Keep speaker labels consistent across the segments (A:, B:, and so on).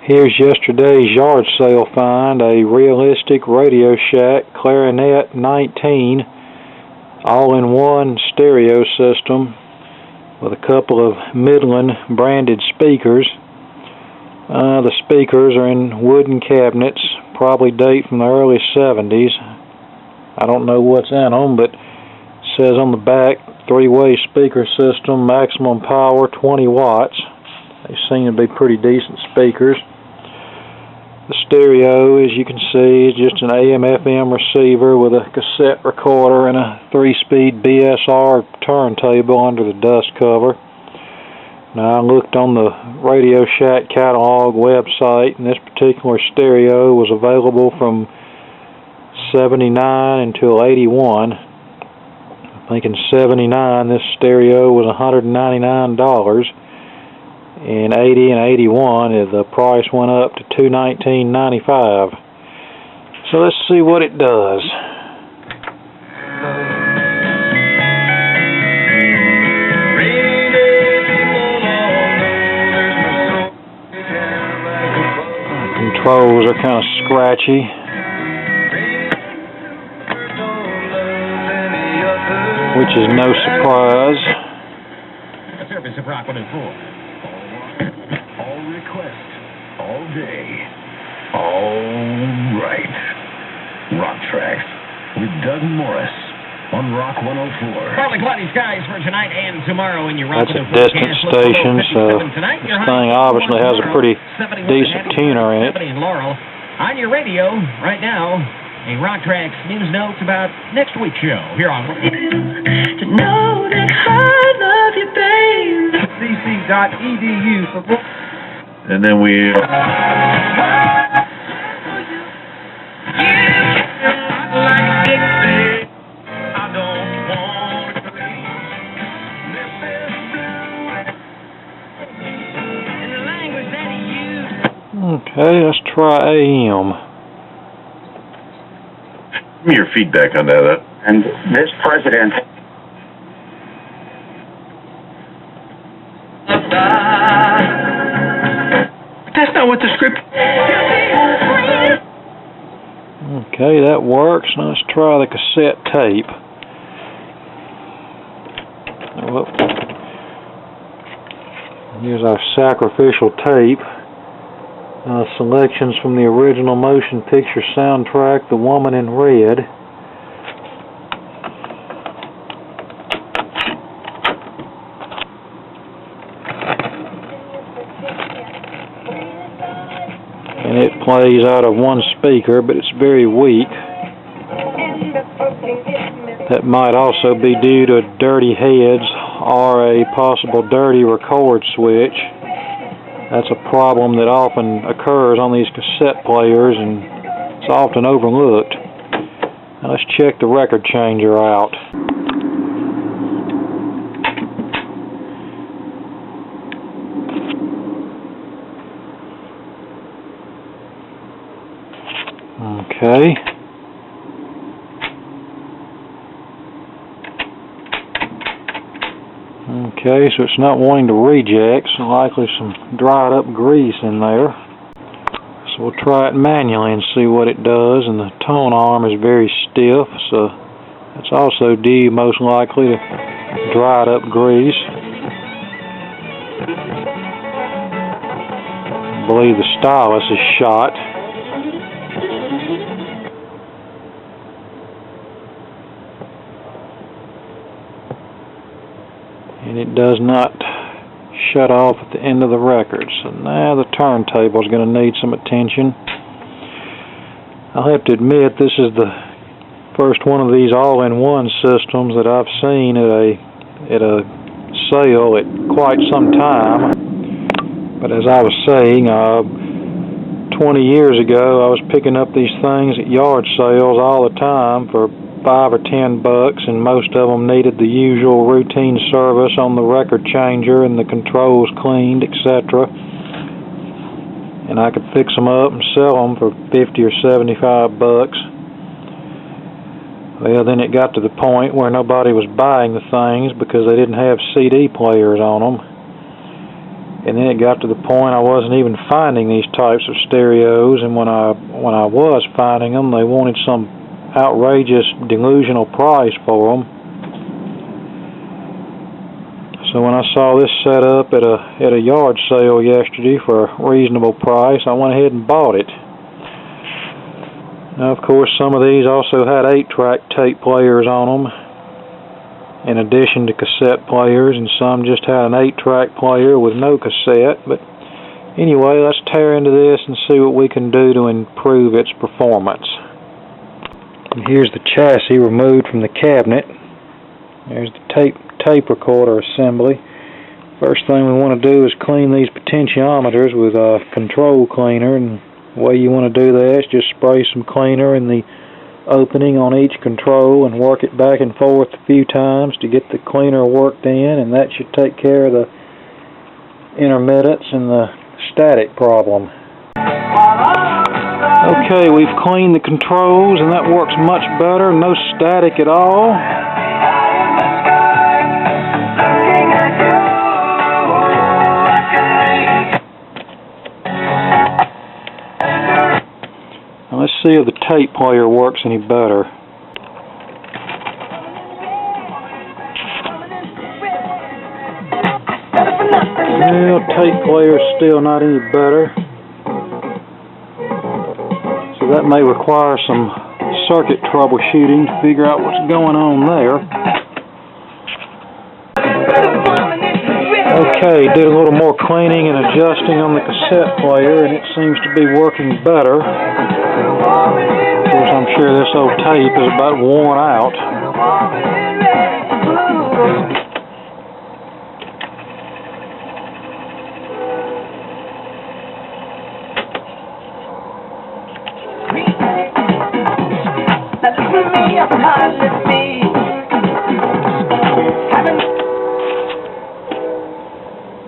A: Here's yesterday's yard sale find, a realistic Radio Shack Clarinette 19 all-in-one stereo system with a couple of Midland branded speakers. The speakers are in wooden cabinets, probably date from the early 70s. I don't know what's in them, but it says on the back, 3-way speaker system, maximum power 20 watts. They seem to be pretty decent speakers. The stereo, as you can see, is just an AM/FM receiver with a cassette recorder and a 3-speed BSR turntable under the dust cover. Now, I looked on the Radio Shack catalog website, and this particular stereo was available from '79 until '81. I think in '79 this stereo was $199. In '80 and '81, the price went up to $219.95. So let's see what it does. Controls are kind of scratchy. Which is no surprise.
B: A service of Rock 104. All requests, all day, all right. Rock Tracks with Doug Morris on Rock 104.
C: Partly cloudy skies for tonight and tomorrow in your Rock 104.
A: That's a distant station, so this thing obviously has a pretty decent tuner in it.
C: In Laurel. On your radio right now, a Rock Tracks news notes about next week's show here on.
D: To know that I love you, babe.
E: cc.edu for book. And then we
A: Okay, let's try AM.
E: give me your feedback on that.
F: And this president. That's not what the script.
A: Okay, that works. Now let's try the cassette tape. Well, here's our sacrificial tape. Selections from the original motion picture soundtrack, The Woman in Red. And it plays out of one speaker, but it's very weak. That might also be due to dirty heads or a possible dirty record switch. That's a problem that often occurs on these cassette players, and it's often overlooked. Now let's check the record changer out. Okay. Okay, so it's not wanting to reject, so likely some dried up grease in there. So we'll try it manually and see what it does, and the tone arm is very stiff, so that's also due most likely to dried up grease. I believe the stylus is shot. And it does not shut off at the end of the record. So now the turntable is going to need some attention. I'll have to admit this is the first one of these all-in-one systems that I've seen at a sale at quite some time. But as I was saying, 20 years ago I was picking up these things at yard sales all the time for $5 or $10, and most of them needed the usual routine service on the record changer and the controls cleaned, etc. And I could fix them up and sell them for $50 or $75. Well, then it got to the point where nobody was buying the things because they didn't have CD players on them. And then it got to the point I wasn't even finding these types of stereos, and when I was finding them, they wanted some outrageous, delusional price for them. So when I saw this set up at a yard sale yesterday for a reasonable price, I went ahead and bought it. Now, of course, some of these also had 8-track tape players on them, in addition to cassette players, and some just had an 8-track player with no cassette. But anyway, let's tear into this and see what we can do to improve its performance. And here's the chassis removed from the cabinet. There's the tape recorder assembly. First thing we want to do is clean these potentiometers with a control cleaner, and the way you want to do that is just spray some cleaner in the opening on each control and work it back and forth a few times to get the cleaner worked in, and that should take care of the intermittence and the static problem. Okay, we've cleaned the controls and that works much better, no static at all. Now let's see if the tape player works any better. Well, tape player's still not any better. So that may require some circuit troubleshooting to figure out what's going on there. Okay, did a little more cleaning and adjusting on the cassette player, and it seems to be working better. Of course, I'm sure this old tape is about worn out.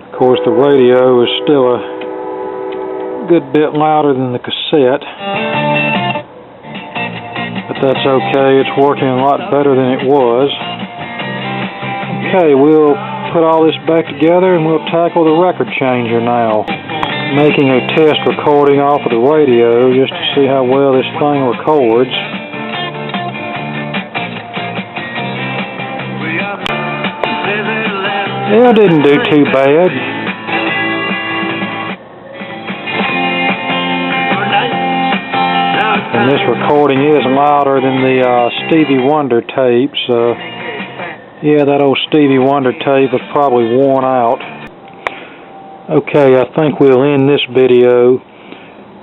A: Of course, the radio is still a good bit louder than the cassette, but that's okay. It's working a lot better than it was. Okay, we'll put all this back together and we'll tackle the record changer now. Making a test recording off of the radio just to see how well this thing records. Yeah, it didn't do too bad. And this recording is louder than the Stevie Wonder tapes. Yeah, that old Stevie Wonder tape is probably worn out. Okay, I think we'll end this video,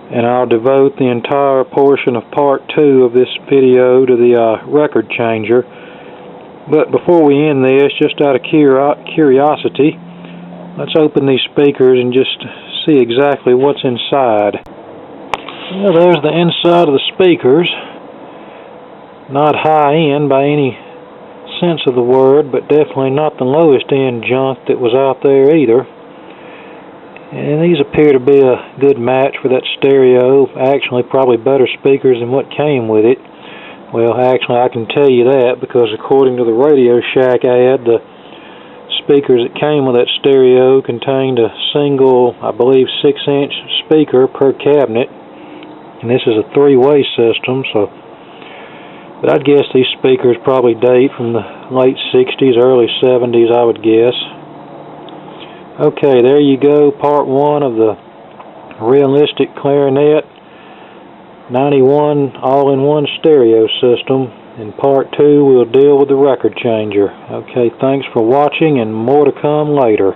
A: and I'll devote the entire portion of part 2 of this video to the record changer. But before we end this, just out of curiosity, let's open these speakers and just see exactly what's inside. Well, there's the inside of the speakers. Not high-end by any sense of the word, but definitely not the lowest-end junk that was out there either. And these appear to be a good match for that stereo. Actually, probably better speakers than what came with it. Well, actually, I can tell you that because according to the Radio Shack ad, the speakers that came with that stereo contained a single, I believe, 6-inch speaker per cabinet. And this is a 3-way system, so... But I'd guess these speakers probably date from the late 60s, early 70s, I would guess. Okay, there you go, part 1 of the realistic Clarinette 91 all-in-one stereo system. In part 2, we'll deal with the record changer. Okay, thanks for watching, and more to come later.